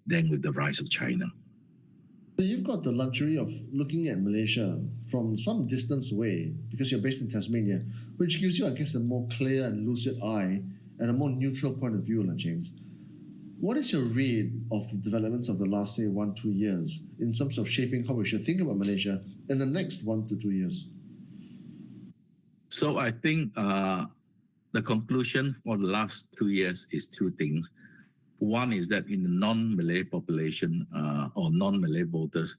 than with the rise of China. So you've got the luxury of looking at Malaysia from some distance away because you're based in Tasmania, which gives you, I guess, a more clear and lucid eye and a more neutral point of view, James. What is your read of the developments of the last, say, 1-2 years in terms of shaping how we should think about Malaysia in the next 1 to 2 years? So I think the conclusion for the last 2 years is two things. One is that in the non-Malay population or non-Malay voters,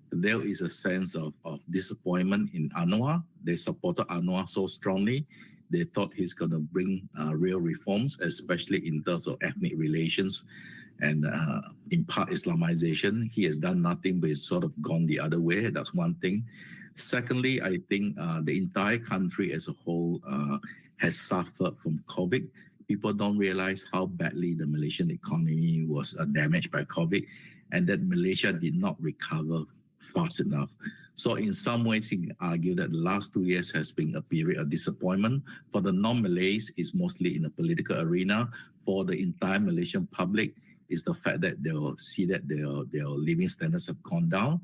there is a sense of disappointment in Anwar. They supported Anwar so strongly. They thought he's going to bring real reforms, especially in terms of ethnic relations and in part Islamization. He has done nothing, but it's sort of gone the other way. That's one thing. Secondly, I think the entire country as a whole has suffered from COVID. People don't realize how badly the Malaysian economy was damaged by COVID and that Malaysia did not recover fast enough. So in some ways, you can argue that the last 2 years has been a period of disappointment. For the non-Malays, it's mostly in the political arena. For the entire Malaysian public, is the fact that they'll see that their living standards have gone down.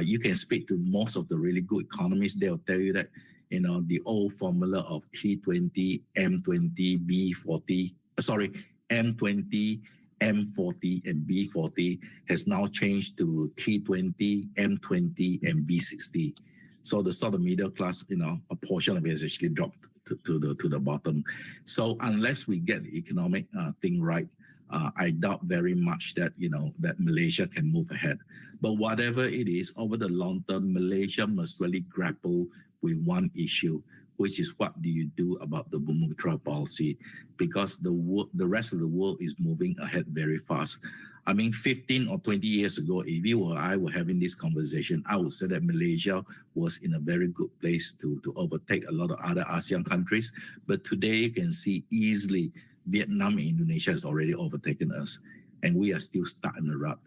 You can speak to most of the really good economists. They'll tell you that the old formula of T20, M20, B40, M20, M40 and B40 has now changed to T20, M20 and B60. So the sort of middle class, a portion of it has actually dropped to the bottom. So unless we get the economic thing right, I doubt very much that that Malaysia can move ahead. But whatever it is, over the long term, Malaysia must really grapple with one issue, which is what do you do about the Bumiputera policy? Because the rest of the world is moving ahead very fast. I mean, 15 or 20 years ago, if you or I were having this conversation, I would say that Malaysia was in a very good place to overtake a lot of other ASEAN countries. But today you can see easily Vietnam and Indonesia has already overtaken us, and we are still stuck in the rut.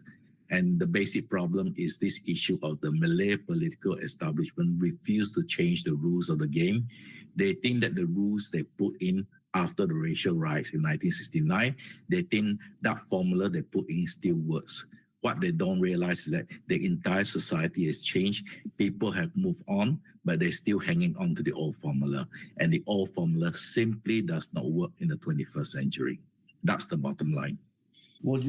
And the basic problem is this issue of the Malay political establishment refuse to change the rules of the game. They think that the rules they put in after the racial riots in 1969, they think that formula they put in still works. What they don't realize is that the entire society has changed. People have moved on, but they're still hanging on to the old formula. And the old formula simply does not work in the 21st century. That's the bottom line. Well,